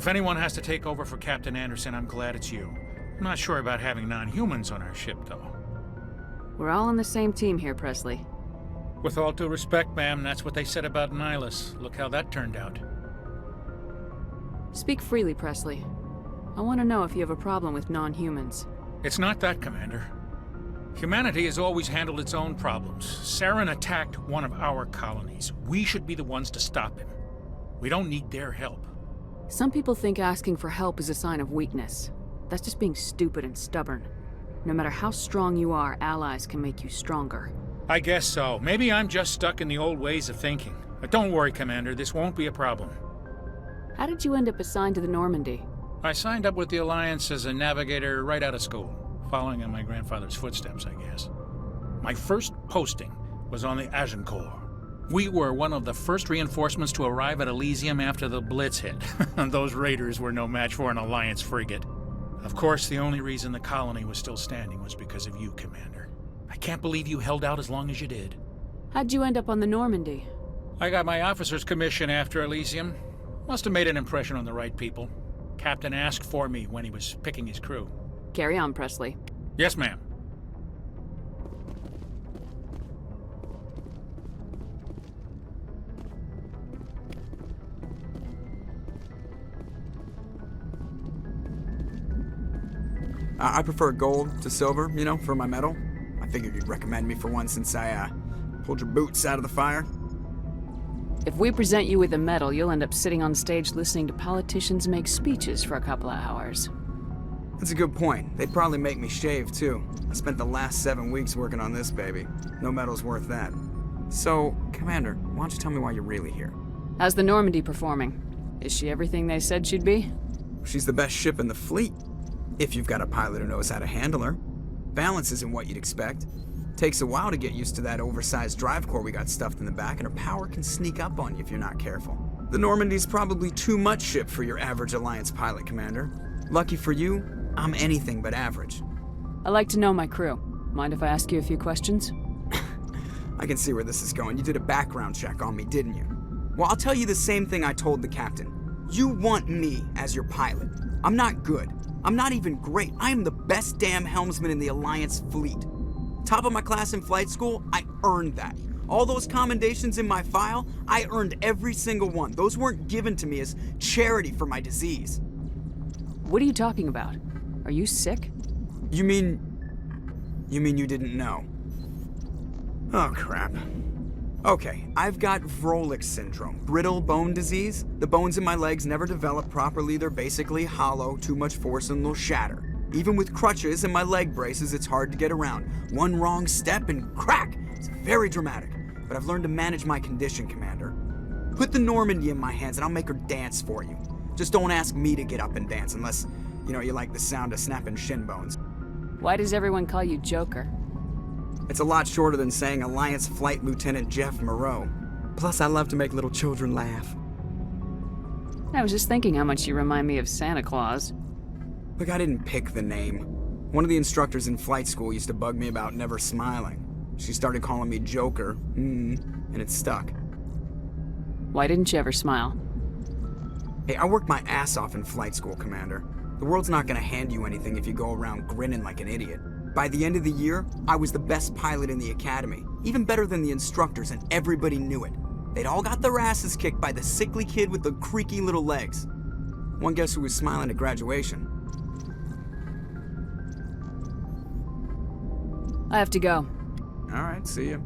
If anyone has to take over for Captain Anderson, I'm glad it's you. I'm not sure about having non-humans on our ship, though. We're all on the same team here, Presley. With all due respect, ma'am, that's what they said about Nihilus. Look how that turned out. Speak freely, Presley. I want to know if you have a problem with non-humans. It's not that, Commander. Humanity has always handled its own problems. Saren attacked one of our colonies. We should be the ones to stop him. We don't need their help. Some people think asking for help is a sign of weakness. That's just being stupid and stubborn. No matter how strong you are, allies can make you stronger. I guess so. Maybe I'm just stuck in the old ways of thinking. But don't worry, Commander. This won't be a problem. How did you end up assigned to the Normandy? I signed up with the Alliance as a navigator right out of school, following in my grandfather's footsteps, I guess. My first posting was on the Agincourt. We were one of the first reinforcements to arrive at Elysium after the Blitz hit. Those raiders were no match for an Alliance frigate. Of course, the only reason the colony was still standing was because of you, Commander. I can't believe you held out as long as you did. How'd you end up on the Normandy? I got my officer's commission after Elysium. Must have made an impression on the right people. Captain asked for me when he was picking his crew. Carry on, Presley. Yes, ma'am. I prefer gold to silver, you know, for my medal. I figured you'd recommend me for one since I, pulled your boots out of the fire. If we present you with a medal, you'll end up sitting on stage listening to politicians make speeches for a couple of hours. That's a good point. They'd probably make me shave, too. I spent the last 7 weeks working on this baby. No medal's worth that. So, Commander, why don't you tell me why you're really here? How's the Normandy performing? Is she everything they said she'd be? She's the best ship in the fleet. If you've got a pilot who knows how to handle her. Balance isn't what you'd expect. Takes a while to get used to that oversized drive core we got stuffed in the back, and her power can sneak up on you if you're not careful. The Normandy's probably too much ship for your average Alliance pilot, Commander. Lucky for you, I'm anything but average. I like to know my crew. Mind if I ask you a few questions? I can see where this is going. You did a background check on me, didn't you? Well, I'll tell you the same thing I told the captain. You want me as your pilot. I'm not good. I'm not even great. I am the best damn helmsman in the Alliance fleet. Top of my class in flight school, I earned that. All those commendations in my file, I earned every single one. Those weren't given to me as charity for my disease. What are you talking about? Are you sick? You mean you didn't know? Oh, crap. Okay, I've got Vrolich syndrome, brittle bone disease. The bones in my legs never develop properly. They're basically hollow, too much force and they'll shatter. Even with crutches and my leg braces, it's hard to get around. One wrong step and crack! It's very dramatic. But I've learned to manage my condition, Commander. Put the Normandy in my hands and I'll make her dance for you. Just don't ask me to get up and dance unless, you like the sound of snapping shin bones. Why does everyone call you Joker? It's a lot shorter than saying Alliance Flight Lieutenant Jeff Moreau. Plus, I love to make little children laugh. I was just thinking how much you remind me of Santa Claus. Look, I didn't pick the name. One of the instructors in flight school used to bug me about never smiling. She started calling me Joker, and it stuck. Why didn't you ever smile? Hey, I worked my ass off in flight school, Commander. The world's not gonna hand you anything if you go around grinning like an idiot. By the end of the year, I was the best pilot in the academy, even better than the instructors, and everybody knew it. They'd all got their asses kicked by the sickly kid with the creaky little legs. One guess who was smiling at graduation? I have to go. All right, see ya.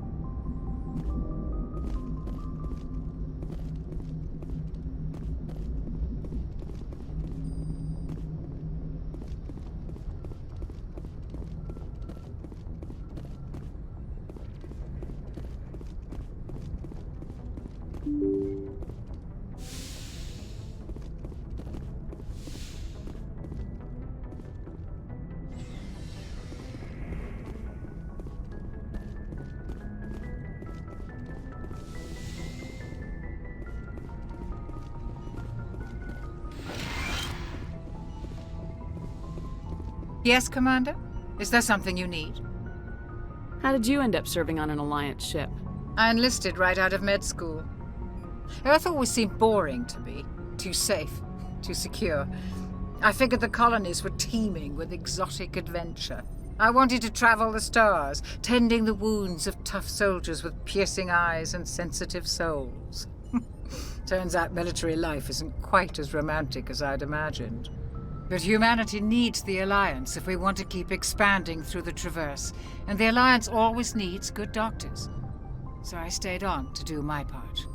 Yes, Commander? Is there something you need? How did you end up serving on an Alliance ship? I enlisted right out of med school. Earth always seemed boring to me. Too safe. too secure. I figured the colonies were teeming with exotic adventure. I wanted to travel the stars, tending the wounds of tough soldiers with piercing eyes and sensitive souls. Turns out military life isn't quite as romantic as I'd imagined. But humanity needs the Alliance if we want to keep expanding through the Traverse, and the Alliance always needs good doctors. So I stayed on to do my part.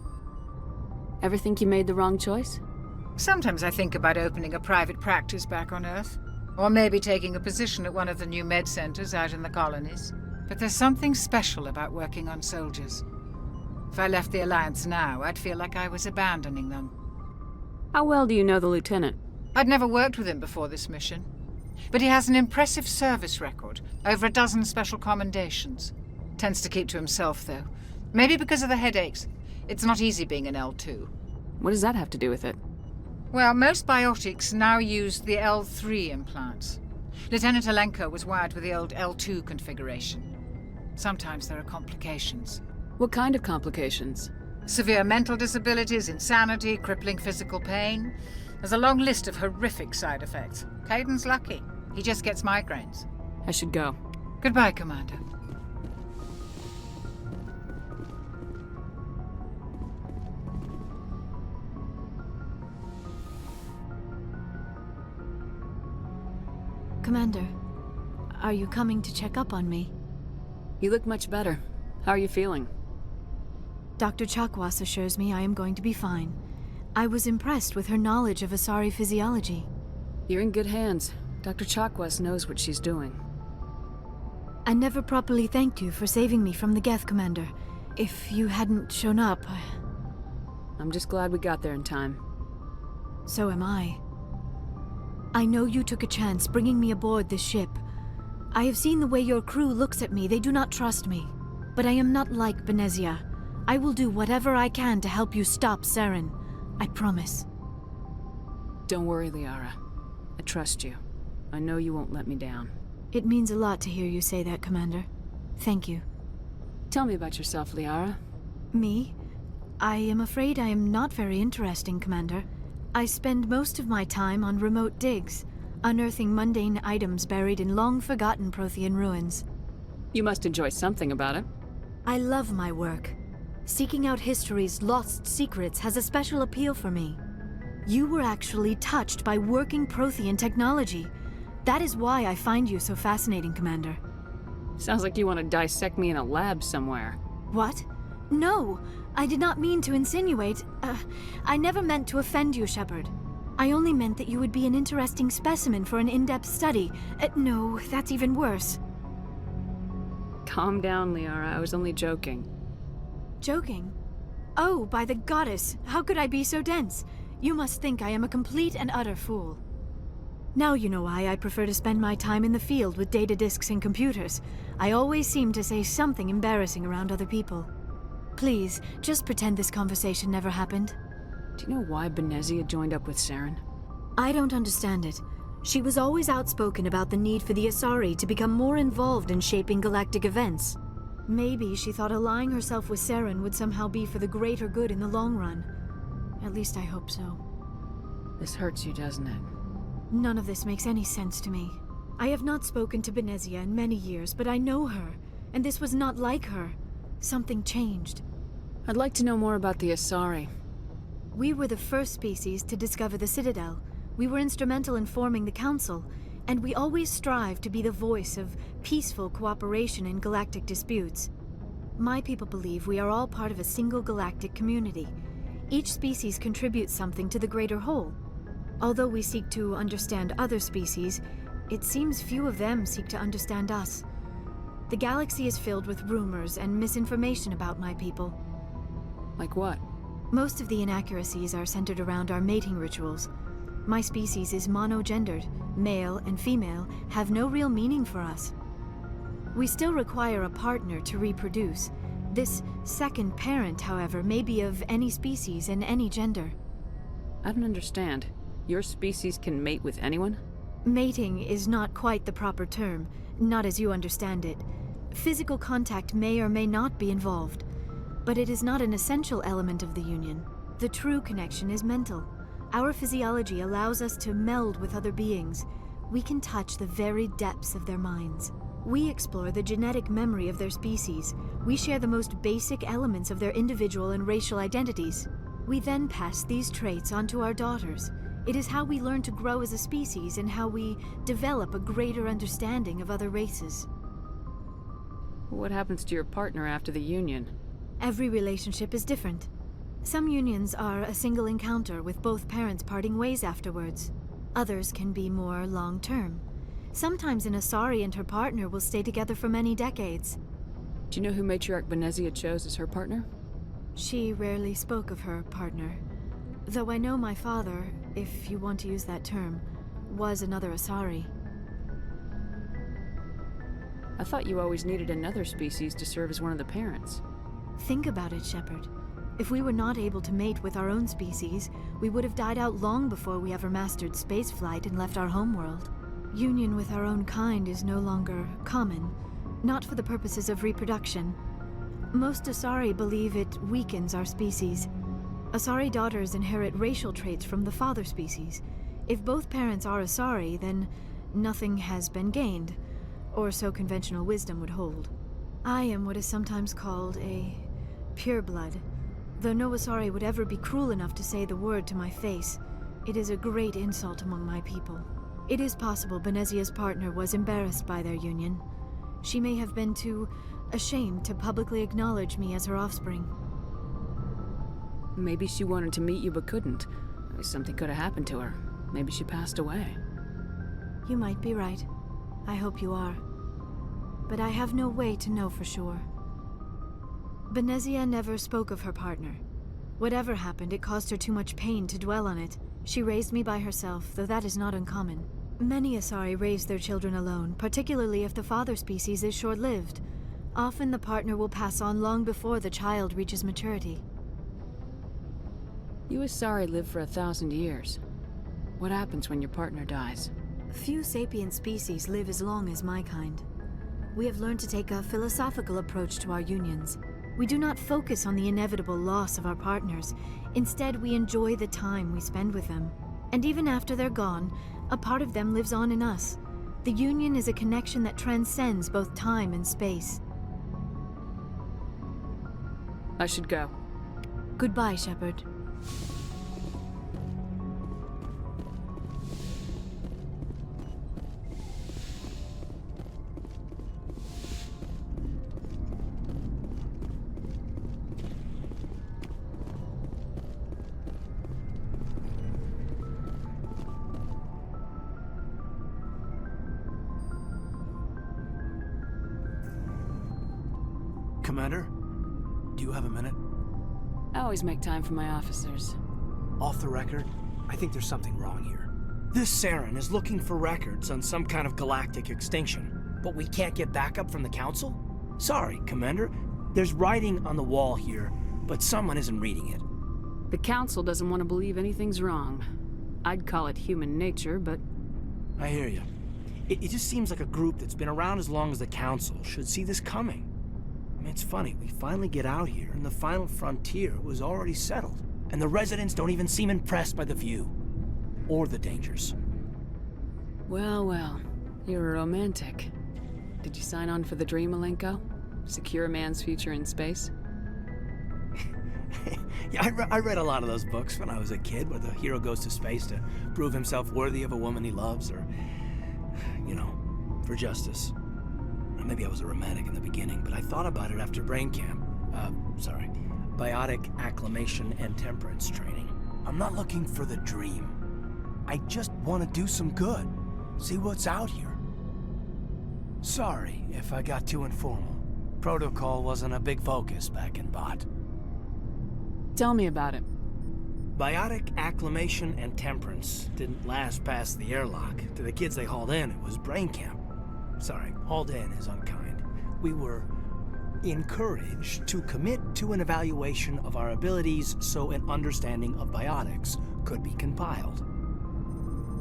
Ever think you made the wrong choice? Sometimes I think about opening a private practice back on Earth, or maybe taking a position at one of the new med centers out in the colonies. But there's something special about working on soldiers. If I left the Alliance now, I'd feel like I was abandoning them. How well do you know the Lieutenant? I'd never worked with him before this mission. But he has an impressive service record, over a dozen special commendations. Tends to keep to himself, though. Maybe because of the headaches. It's not easy being an L2. What does that have to do with it? Well, most biotics now use the L3 implants. Lieutenant Alenko was wired with the old L2 configuration. Sometimes there are complications. What kind of complications? Severe mental disabilities, insanity, crippling physical pain. There's a long list of horrific side effects. Caden's lucky. He just gets migraines. I should go. Goodbye, Commander. Commander, are you coming to check up on me? You look much better. How are you feeling? Dr. Chakwas assures me I am going to be fine. I was impressed with her knowledge of Asari physiology. You're in good hands. Dr. Chakwas knows what she's doing. I never properly thanked you for saving me from the Geth, Commander. If you hadn't shown up, I'm just glad we got there in time. so am I. I know you took a chance bringing me aboard this ship. I have seen the way your crew looks at me. They do not trust me. But I am not like Benezia. I will do whatever I can to help you stop Saren. I promise. Don't worry, Liara. I trust you. I know you won't let me down. It means a lot to hear you say that, Commander. Thank you. Tell me about yourself, Liara. Me? I am afraid I am not very interesting, Commander. I spend most of my time on remote digs, unearthing mundane items buried in long-forgotten Prothean ruins. You must enjoy something about it. I love my work. Seeking out history's lost secrets has a special appeal for me. You were actually touched by working Prothean technology. That is why I find you so fascinating, Commander. Sounds like you want to dissect me in a lab somewhere. What? No! I did not mean to insinuate. I never meant to offend you, Shepard. I only meant that you would be an interesting specimen for an in-depth study. No, that's even worse. Calm down, Liara. I was only joking. Joking? Oh, by the goddess, how could I be so dense? You must think I am a complete and utter fool. Now you know why I prefer to spend my time in the field with data disks and computers. I always seem to say something embarrassing around other people. Please, just pretend this conversation never happened. Do you know why Benezia joined up with Saren? I don't understand it. She was always outspoken about the need for the Asari to become more involved in shaping galactic events. Maybe she thought allying herself with Saren would somehow be for the greater good in the long run. At least I hope so. This hurts you, doesn't it? None of this makes any sense to me. I have not spoken to Benezia in many years, but I know her, and this was not like her. Something changed. I'd like to know more about the Asari. We were the first species to discover the Citadel. We were instrumental in forming the Council, and we always strive to be the voice of peaceful cooperation in galactic disputes. My people believe we are all part of a single galactic community. Each species contributes something to the greater whole. Although we seek to understand other species, it seems few of them seek to understand us. The galaxy is filled with rumors and misinformation about my people. Like what? Most of the inaccuracies are centered around our mating rituals. My species is monogendered. Male and female have no real meaning for us. We still require a partner to reproduce. This second parent, however, may be of any species and any gender. I don't understand. Your species can mate with anyone? Mating is not quite the proper term, not as you understand it. Physical contact may or may not be involved, but it is not an essential element of the union. The true connection is mental. Our physiology allows us to meld with other beings. We can touch the very depths of their minds. We explore the genetic memory of their species. We share the most basic elements of their individual and racial identities. We then pass these traits on to our daughters. It is how we learn to grow as a species and how we develop a greater understanding of other races. What happens to your partner after the union? Every relationship is different. Some unions are a single encounter with both parents parting ways afterwards. Others can be more long-term. Sometimes an Asari and her partner will stay together for many decades. Do you know who Matriarch Benezia chose as her partner? She rarely spoke of her partner. Though I know my father, if you want to use that term, was another Asari. I thought you always needed another species to serve as one of the parents. Think about it, Shepard. If we were not able to mate with our own species, we would have died out long before we ever mastered spaceflight and left our homeworld. Union with our own kind is no longer common, not for the purposes of reproduction. Most Asari believe it weakens our species. Asari daughters inherit racial traits from the father species. If both parents are Asari, then nothing has been gained, or so conventional wisdom would hold. I am what is sometimes called a pureblood. Though no Asari would ever be cruel enough to say the word to my face, it is a great insult among my people. It is possible Benezia's partner was embarrassed by their union. She may have been too ashamed to publicly acknowledge me as her offspring. Maybe she wanted to meet you but couldn't. Something could have happened to her. Maybe she passed away. You might be right. I hope you are. But I have no way to know for sure. Benezia never spoke of her partner. Whatever happened, it caused her too much pain to dwell on it. She raised me by herself, though that is not uncommon. Many Asari raise their children alone, particularly if the father species is short-lived. Often the partner will pass on long before the child reaches maturity. You Asari live for 1,000 years. What happens when your partner dies? Few sapient species live as long as my kind. We have learned to take a philosophical approach to our unions. We do not focus on the inevitable loss of our partners. Instead, we enjoy the time we spend with them. And even after they're gone, a part of them lives on in us. The union is a connection that transcends both time and space. I should go. Goodbye, Shepard. Commander, do you have a minute? I always make time for my officers. Off the record, I think there's something wrong here. This Saren is looking for records on some kind of galactic extinction, but we can't get backup from the Council? Sorry, Commander. There's writing on the wall here, but someone isn't reading it. The Council doesn't want to believe anything's wrong. I'd call it human nature, but... I hear you. It just seems like a group that's been around as long as the Council should see this coming. I mean, it's funny, we finally get out here, and the final frontier was already settled. And the residents don't even seem impressed by the view. Or the dangers. Well, well. You're a romantic. Did you sign on for the dream, Malenko? Secure a man's future in space? Yeah, I read a lot of those books when I was a kid, where the hero goes to space to prove himself worthy of a woman he loves, or, you know, for justice. Maybe I was a romantic in the beginning, but I thought about it after brain camp. Biotic acclimation and temperance training. I'm not looking for the dream. I just want to do some good. See what's out here. Sorry if I got too informal. Protocol wasn't a big focus back in Bot. Tell me about it. Biotic acclimation and temperance didn't last past the airlock. To the kids they hauled in, it was brain camp. Sorry, hauled in is unkind. We were encouraged to commit to an evaluation of our abilities so an understanding of biotics could be compiled.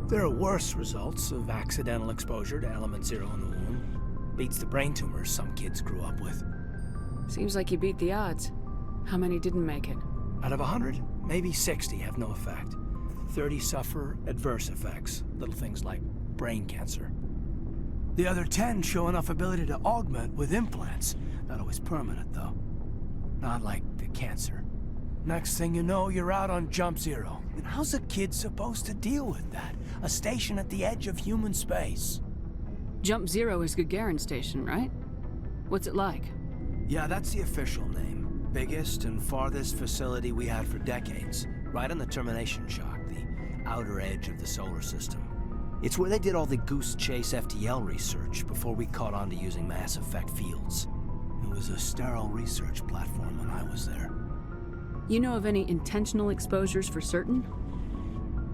There are worse results of accidental exposure to element 0 in the womb. Beats the brain tumors some kids grew up with. Seems like you beat the odds. How many didn't make it? Out of 100, maybe 60 have no effect. 30 suffer adverse effects, little things like brain cancer. The other 10 show enough ability to augment with implants. Not always permanent, though. Not like the cancer. Next thing you know, you're out on Jump Zero. And how's a kid supposed to deal with that? A station at the edge of human space. Jump Zero is Gagarin Station, right? What's it like? Yeah, that's the official name. Biggest and farthest facility we had for decades. Right on the termination shock, the outer edge of the solar system. It's where they did all the Goose Chase FTL research before we caught on to using mass effect fields. It was a sterile research platform when I was there. You know of any intentional exposures for certain?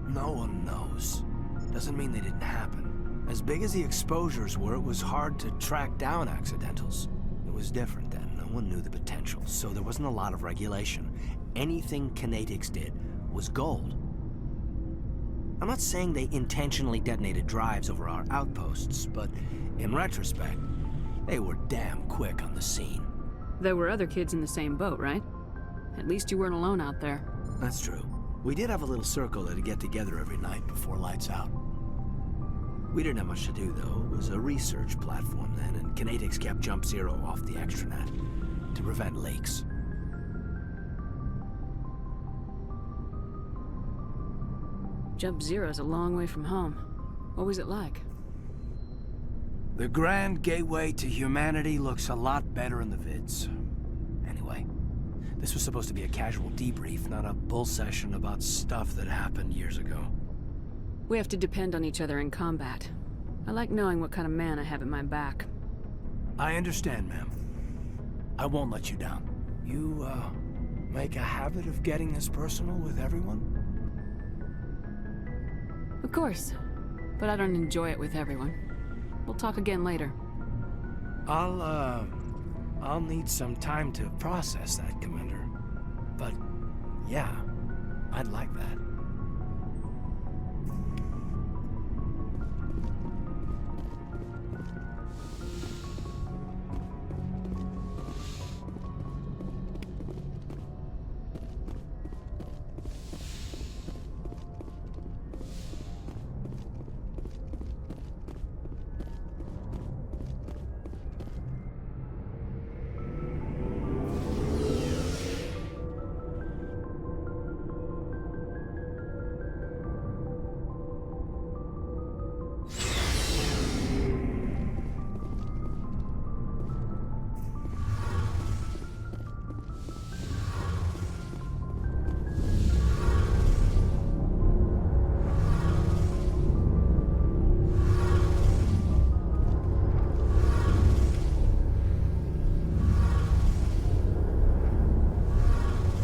No one knows. Doesn't mean they didn't happen. As big as the exposures were, it was hard to track down accidentals. It was different then. No one knew the potential, so there wasn't a lot of regulation. Anything Kinetics did was gold. I'm not saying they intentionally detonated drives over our outposts, but in retrospect, they were damn quick on the scene. There were other kids in the same boat, right? At least you weren't alone out there. That's true. We did have a little circle that'd get together every night before lights out. We didn't have much to do, though. It was a research platform then, and Kinetics kept Jump Zero off the extranet to prevent leaks. Jump Zero's a long way from home. What was it like? The grand gateway to humanity looks a lot better in the vids. Anyway, this was supposed to be a casual debrief, not a bull session about stuff that happened years ago. We have to depend on each other in combat. I like knowing what kind of man I have at my back. I understand, ma'am. I won't let you down. You, make a habit of getting this personal with everyone? Of course, but I don't enjoy it with everyone. We'll talk again later. I'll need some time to process that, Commander. But, yeah, I'd like that.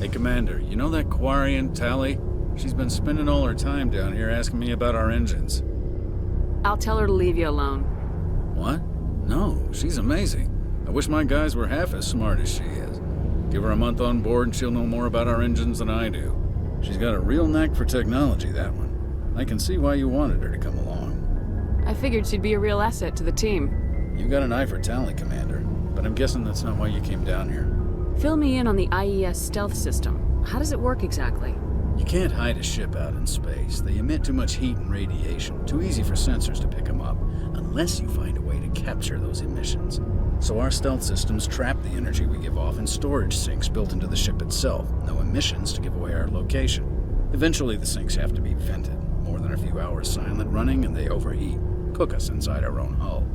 Hey, Commander, you know that Quarian, Tali? She's been spending all her time down here asking me about our engines. I'll tell her to leave you alone. What? No, she's amazing. I wish my guys were half as smart as she is. Give her a month on board and she'll know more about our engines than I do. She's got a real knack for technology, that one. I can see why you wanted her to come along. I figured she'd be a real asset to the team. You got an eye for Tali, Commander, but I'm guessing that's not why you came down here. Fill me in on the IES stealth system. How does it work exactly? You can't hide a ship out in space. They emit too much heat and radiation. Too easy for sensors to pick them up, unless you find a way to capture those emissions. So our stealth systems trap the energy we give off in storage sinks built into the ship itself. No emissions to give away our location. Eventually the sinks have to be vented. More than a few hours silent running and they overheat. Cook us inside our own hull.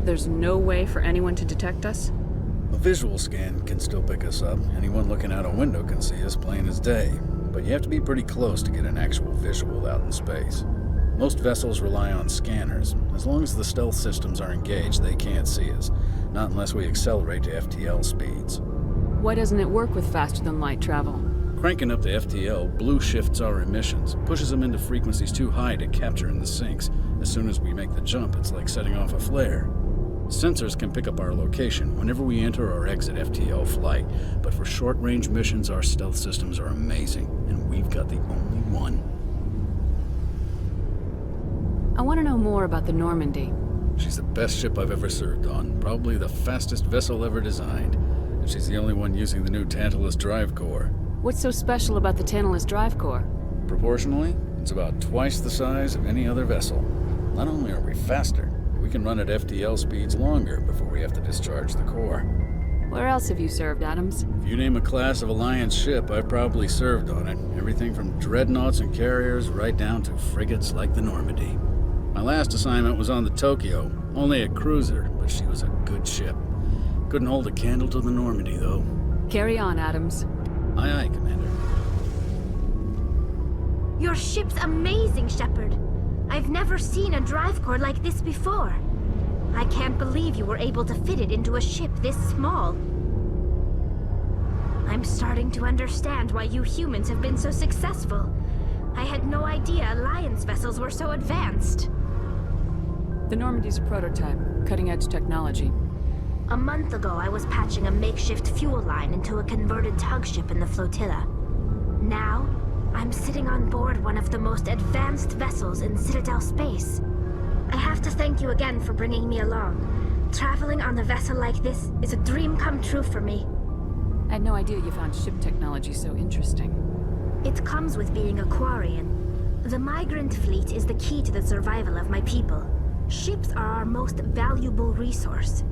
There's no way for anyone to detect us? A visual scan can still pick us up. Anyone looking out a window can see us plain as day. But you have to be pretty close to get an actual visual out in space. Most vessels rely on scanners. As long as the stealth systems are engaged, they can't see us. Not unless we accelerate to FTL speeds. Why doesn't it work with faster-than-light travel? Cranking up to FTL blue shifts our emissions, pushes them into frequencies too high to capture in the sinks. As soon as we make the jump, it's like setting off a flare. Sensors can pick up our location whenever we enter or exit FTL flight, but for short-range missions, our stealth systems are amazing, and we've got the only one. I want to know more about the Normandy. She's the best ship I've ever served on, probably the fastest vessel ever designed, and she's the only one using the new Tantalus drive core. What's so special about the Tantalus drive core? Proportionally, It's about twice the size of any other vessel. Not only are we faster, we can run at FTL speeds longer before we have to discharge the core. Where else have you served, Adams? If you name a class of Alliance ship, I've probably served on it. Everything from dreadnoughts and carriers right down to frigates like the Normandy. My last assignment was on the Tokyo, only a cruiser, but she was a good ship. Couldn't hold a candle to the Normandy, though. Carry on, Adams. Aye, aye, Commander. Your ship's amazing, Shepard. I've never seen a drive core like this before. I can't believe you were able to fit it into a ship this small. I'm starting to understand why you humans have been so successful. I had no idea Alliance vessels were so advanced. The Normandy's a prototype, cutting-edge technology. A month ago, I was patching a makeshift fuel line into a converted tug ship in the flotilla. Now, I'm sitting on board one of the most advanced vessels in Citadel space. I have to thank you again for bringing me along. Traveling on a vessel like this is a dream come true for me. I had no idea you found ship technology so interesting. It comes with being a Quarian. The migrant fleet is the key to the survival of my people. Ships are our most valuable resource.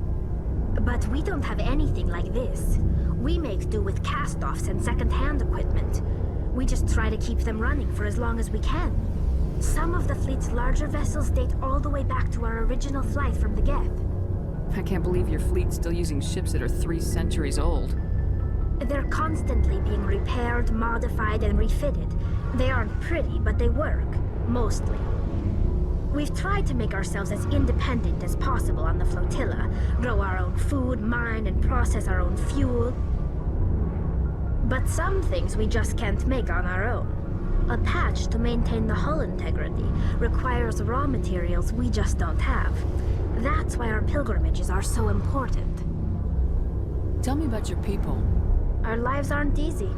But we don't have anything like this. We make do with cast-offs and second-hand equipment. We just try to keep them running for as long as we can. Some of the fleet's larger vessels date all the way back to our original flight from the Geth. I can't believe your fleet's still using ships that are 3 centuries old. They're constantly being repaired, modified, and refitted. They aren't pretty, but they work. Mostly. We've tried to make ourselves as independent as possible on the flotilla, grow our own food, mine, and process our own fuel. But some things we just can't make on our own. A patch to maintain the hull integrity requires raw materials we just don't have. That's why our pilgrimages are so important. Tell me about your people. Our lives aren't easy.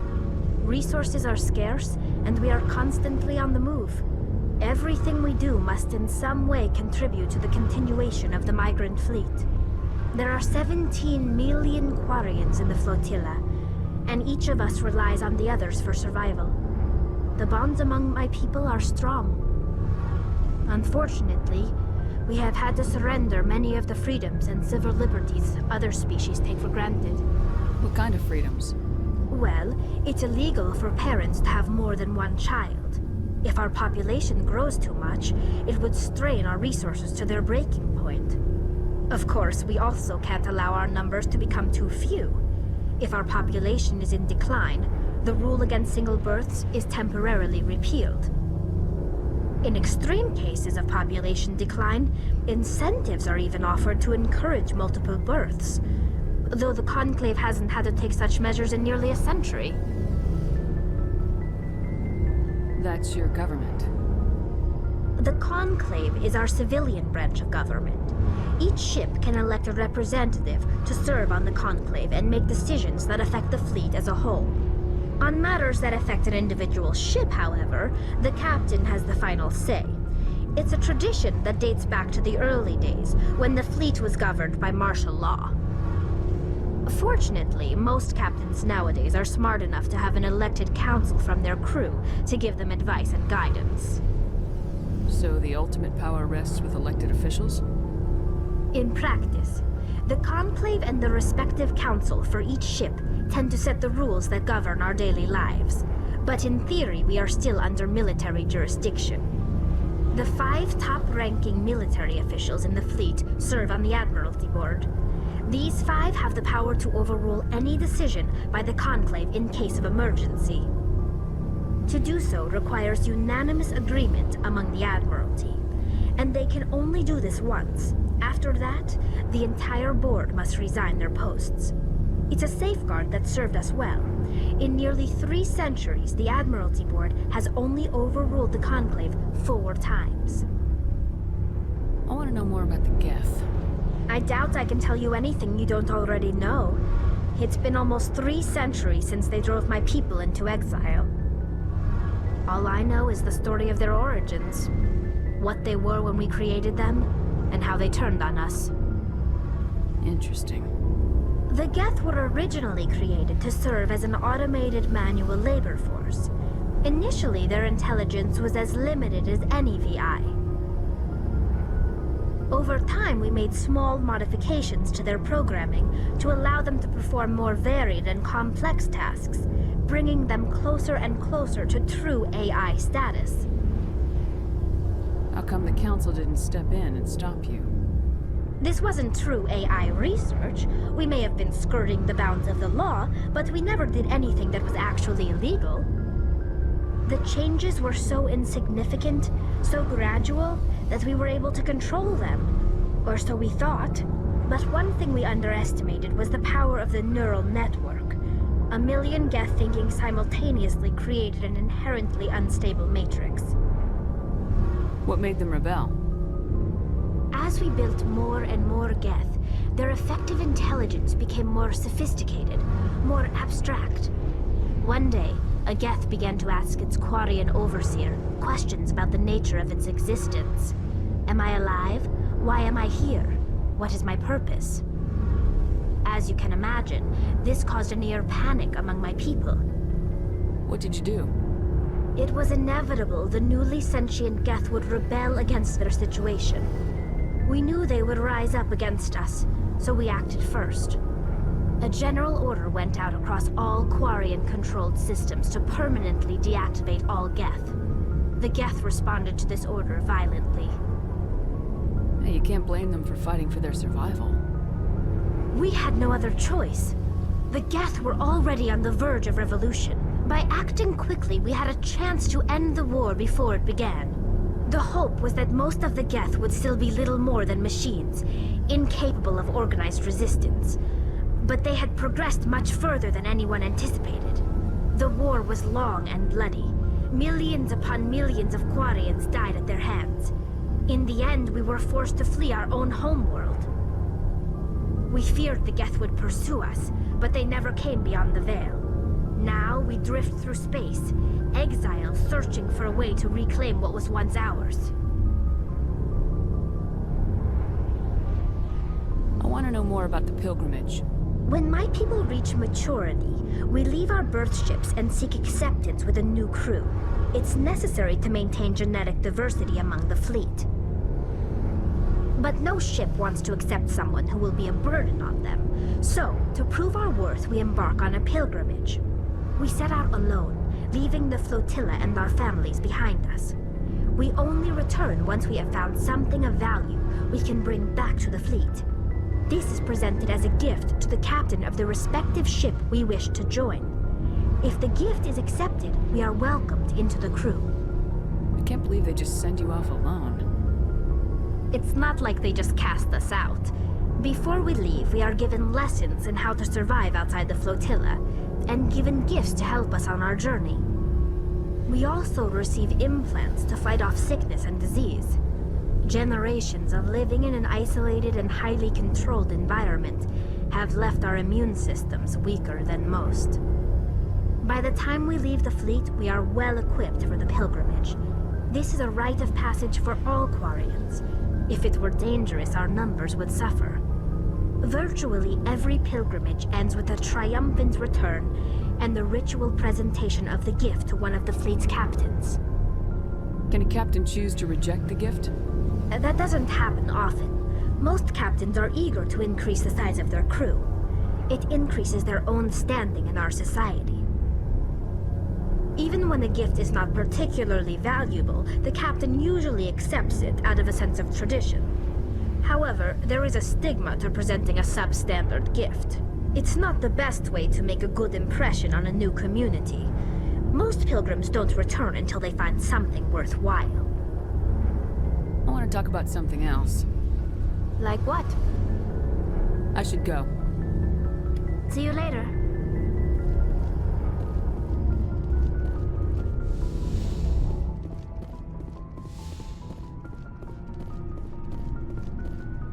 Resources are scarce, and we are constantly on the move. Everything we do must in some way contribute to the continuation of the migrant fleet. There are 17 million Quarians in the flotilla, and each of us relies on the others for survival. The bonds among my people are strong. Unfortunately, we have had to surrender many of the freedoms and civil liberties other species take for granted. What kind of freedoms? Well, it's illegal for parents to have more than one child. If our population grows too much, it would strain our resources to their breaking point. Of course, we also can't allow our numbers to become too few. If our population is in decline, the rule against single births is temporarily repealed. In extreme cases of population decline, incentives are even offered to encourage multiple births, though the Conclave hasn't had to take such measures in nearly a century. That's your government. The Conclave is our civilian branch of government. Each ship can elect a representative to serve on the Conclave and make decisions that affect the fleet as a whole. On matters that affect an individual ship, however, the captain has the final say. It's a tradition that dates back to the early days, when the fleet was governed by martial law. Fortunately, most captains nowadays are smart enough to have an elected council from their crew to give them advice and guidance. So the ultimate power rests with elected officials? In practice, the Conclave and the respective council for each ship tend to set the rules that govern our daily lives. But in theory, we are still under military jurisdiction. The 5 top-ranking military officials in the fleet serve on the Admiralty Board. These 5 have the power to overrule any decision by the Conclave in case of emergency. To do so requires unanimous agreement among the Admiralty, and they can only do this once. After that, the entire board must resign their posts. It's a safeguard that served us well. In nearly 3 centuries, the Admiralty Board has only overruled the Conclave 4 times. I want to know more about the Geth. I doubt I can tell you anything you don't already know. It's been almost 3 centuries since they drove my people into exile. All I know is the story of their origins, what they were when we created them, and how they turned on us. Interesting. The Geth were originally created to serve as an automated manual labor force. Initially, their intelligence was as limited as any VI. Over time, we made small modifications to their programming to allow them to perform more varied and complex tasks, bringing them closer and closer to true AI status. How come the Council didn't step in and stop you? This wasn't true AI research. We may have been skirting the bounds of the law, but we never did anything that was actually illegal. The changes were so insignificant, so gradual, that we were able to control them. Or so we thought. But one thing we underestimated was the power of the neural network. A million Geth thinking simultaneously created an inherently unstable matrix. What made them rebel? As we built more and more Geth, their effective intelligence became more sophisticated, more abstract. One day, a Geth began to ask its Quarian overseer questions about the nature of its existence. Am I alive? Why am I here? What is my purpose? As you can imagine, this caused a near panic among my people. What did you do? It was inevitable the newly sentient Geth would rebel against their situation. We knew they would rise up against us, so we acted first. A general order went out across all Quarian-controlled systems to permanently deactivate all Geth. The Geth responded to this order violently. Hey, you can't blame them for fighting for their survival. We had no other choice. The Geth were already on the verge of revolution. By acting quickly, we had a chance to end the war before it began. The hope was that most of the Geth would still be little more than machines, incapable of organized resistance. But they had progressed much further than anyone anticipated. The war was long and bloody. Millions upon millions of Quarians died at their hands. In the end, we were forced to flee our own homeworld. We feared the Geth would pursue us, but they never came beyond the Veil. Now we drift through space, exile searching for a way to reclaim what was once ours. I want to know more about the pilgrimage. When my people reach maturity, we leave our birth ships and seek acceptance with a new crew. It's necessary to maintain genetic diversity among the fleet. But no ship wants to accept someone who will be a burden on them. So, to prove our worth, we embark on a pilgrimage. We set out alone, leaving the flotilla and our families behind us. We only return once we have found something of value we can bring back to the fleet. This is presented as a gift to the captain of the respective ship we wish to join. If the gift is accepted, we are welcomed into the crew. I can't believe they just send you off alone. It's not like they just cast us out. Before we leave, we are given lessons in how to survive outside the flotilla, and given gifts to help us on our journey. We also receive implants to fight off sickness and disease. Generations of living in an isolated and highly controlled environment have left our immune systems weaker than most. By the time we leave the fleet, we are well equipped for the pilgrimage. This is a rite of passage for all Quarians. If it were dangerous, our numbers would suffer. Virtually every pilgrimage ends with a triumphant return and the ritual presentation of the gift to one of the fleet's captains. Can a captain choose to reject the gift? That doesn't happen often. Most captains are eager to increase the size of their crew. It increases their own standing in our society. Even when the gift is not particularly valuable, the captain usually accepts it out of a sense of tradition. However, there is a stigma to presenting a substandard gift. It's not the best way to make a good impression on a new community. Most pilgrims don't return until they find something worthwhile. I want to talk about something else. Like what? I should go. See you later.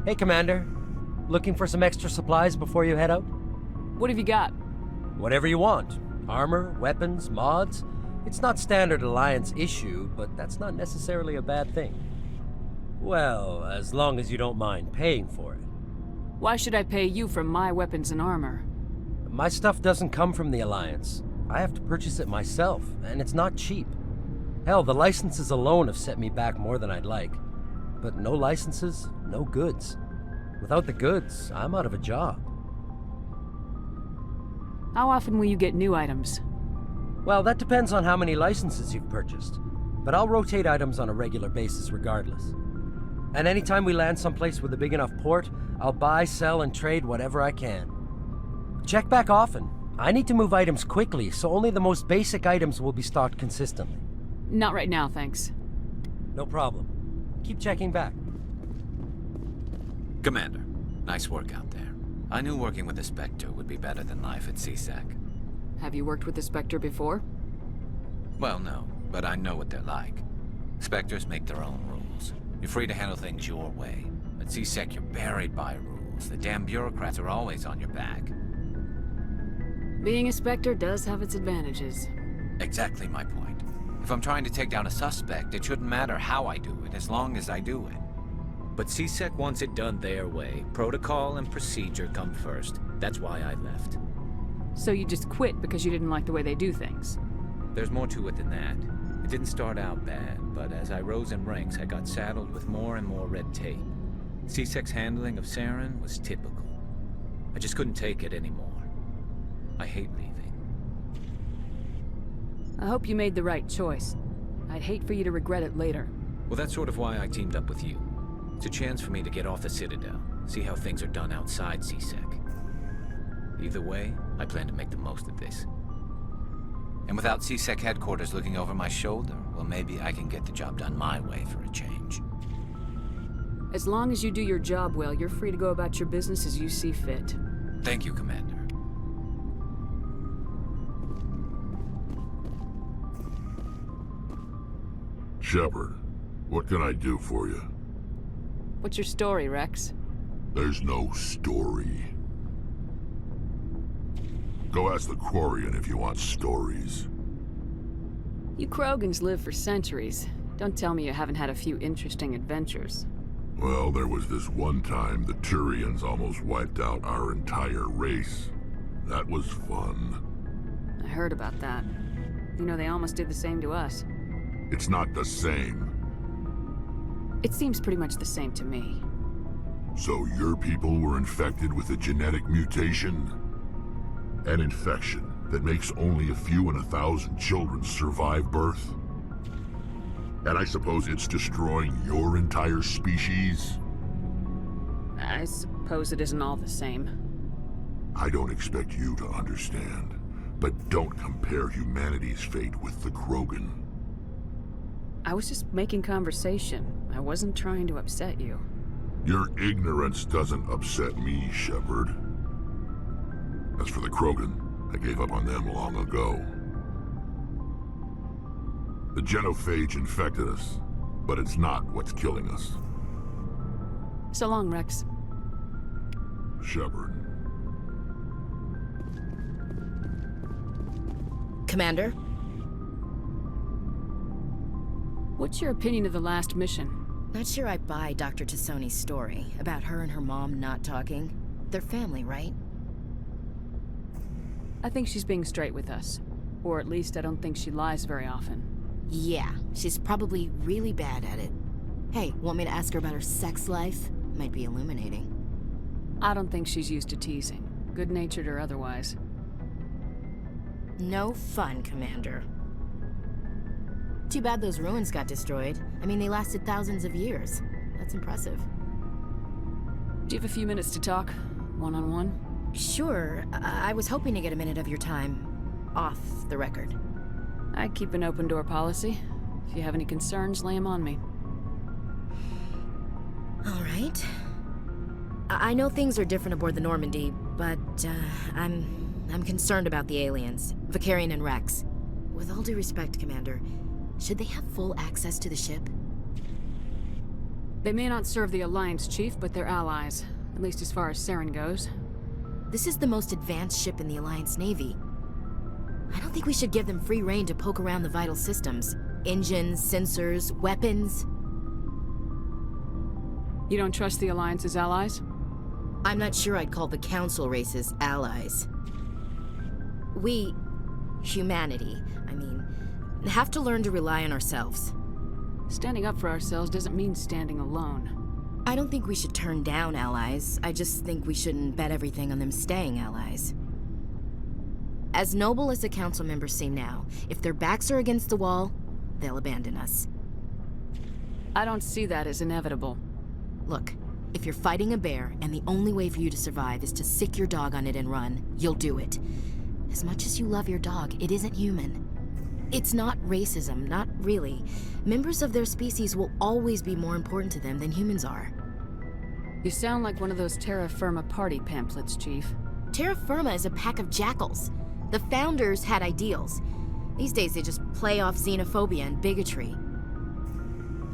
Hey, Commander. Looking for some extra supplies before you head out? What have you got? Whatever you want. Armor, weapons, mods. It's not standard Alliance issue, but that's not necessarily a bad thing. Well, as long as you don't mind paying for it. Why should I pay you for my weapons and armor? My stuff doesn't come from the Alliance. I have to purchase it myself, and it's not cheap. Hell, the licenses alone have set me back more than I'd like. But no licenses, no goods. Without the goods, I'm out of a job. How often will you get new items? Well, that depends on how many licenses you've purchased. But I'll rotate items on a regular basis regardless. And anytime we land someplace with a big enough port, I'll buy, sell, and trade whatever I can. Check back often. I need to move items quickly, so only the most basic items will be stocked consistently. Not right now, thanks. No problem. Keep checking back. Commander, nice work out there. I knew working with the Spectre would be better than life at CSEC. Have you worked with the Spectre before? Well, no, but I know what they're like. Spectres make their own rules. You're free to handle things your way. At CSEC, you're buried by rules. The damn bureaucrats are always on your back. Being a Spectre does have its advantages. Exactly my point. If I'm trying to take down a suspect, it shouldn't matter how I do it, as long as I do it. But CSEC wants it done their way. Protocol and procedure come first. That's why I left. So you just quit because you didn't like the way they do things? There's more to it than that. It didn't start out bad, but as I rose in ranks, I got saddled with more and more red tape. CSEC's handling of Saren was typical. I just couldn't take it anymore. I hate leaving. I hope you made the right choice. I'd hate for you to regret it later. Well, that's sort of why I teamed up with you. It's a chance for me to get off the Citadel, see how things are done outside CSEC. Either way, I plan to make the most of this. And without CSEC headquarters looking over my shoulder, well, maybe I can get the job done my way for a change. As long as you do your job well, you're free to go about your business as you see fit. Thank you, Commander. Shepard, what can I do for you? What's your story, Rex? There's no story. Go ask the Quarian if you want stories. You Krogans live for centuries. Don't tell me you haven't had a few interesting adventures. Well, there was this one time the Turians almost wiped out our entire race. That was fun. I heard about that. You know, they almost did the same to us. It's not the same. It seems pretty much the same to me. So your people were infected with a genetic mutation? An infection that makes only a few in 1,000 children survive birth? And I suppose it's destroying your entire species? I suppose it isn't all the same. I don't expect you to understand, but don't compare humanity's fate with the Krogan. I was just making conversation. I wasn't trying to upset you. Your ignorance doesn't upset me, Shepard. As for the Krogan, I gave up on them long ago. The genophage infected us, but it's not what's killing us. So long, Rex. Shepard. Commander? What's your opinion of the last mission? Not sure I buy Dr. Tassoni's story about her and her mom not talking. They're family, right? I think she's being straight with us. Or at least I don't think she lies very often. Yeah, she's probably really bad at it. Hey, want me to ask her about her sex life? Might be illuminating. I don't think she's used to teasing, good-natured or otherwise. No fun, Commander. Too bad those ruins got destroyed. I mean, they lasted thousands of years. That's impressive. Do you have a few minutes to talk? One-on-one? Sure. I was hoping to get a minute of your time off the record. I keep an open door policy. If you have any concerns, lay them on me. All right. I know things are different aboard the Normandy, but I'm concerned about the aliens, Vicarian and Rex. With all due respect, Commander, should they have full access to the ship? They may not serve the Alliance, Chief, but they're allies. At least as far as Saren goes. This is the most advanced ship in the Alliance Navy. I don't think we should give them free rein to poke around the vital systems. Engines, sensors, weapons. You don't trust the Alliance's allies? I'm not sure I'd call the Council races allies. We... humanity, I mean, have to learn to rely on ourselves. Standing up for ourselves doesn't mean standing alone. I don't think we should turn down allies. I just think we shouldn't bet everything on them staying allies. As noble as the council members seem now, if their backs are against the wall, they'll abandon us. I don't see that as inevitable. Look, if you're fighting a bear and the only way for you to survive is to sick your dog on it and run, you'll do it. As much as you love your dog, it isn't human. It's not racism, not really. Members of their species will always be more important to them than humans are. You sound like one of those Terra Firma party pamphlets, Chief. Terra Firma is a pack of jackals. The founders had ideals. These days they just play off xenophobia and bigotry.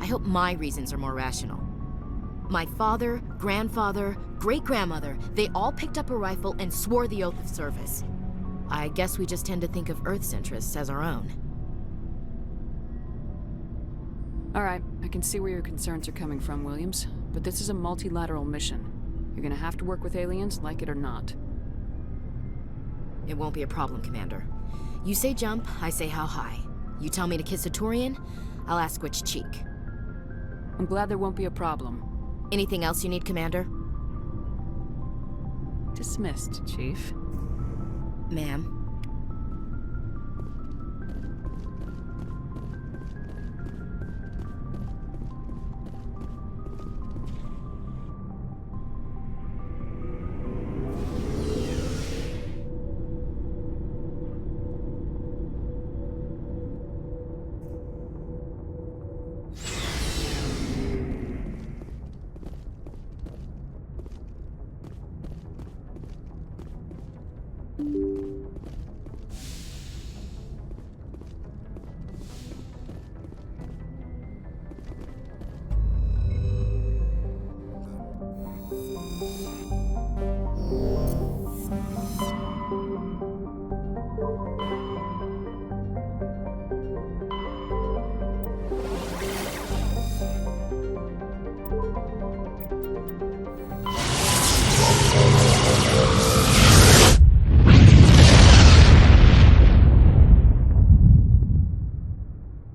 I hope my reasons are more rational. My father, grandfather, great-grandmother, they all picked up a rifle and swore the oath of service. I guess we just tend to think of Earth's interests as our own. All right, I can see where your concerns are coming from, Williams. But this is a multilateral mission. You're gonna have to work with aliens, like it or not. It won't be a problem, Commander. You say jump, I say how high. You tell me to kiss a Turian, I'll ask which cheek. I'm glad there won't be a problem. Anything else you need, Commander? Dismissed, Chief. Ma'am.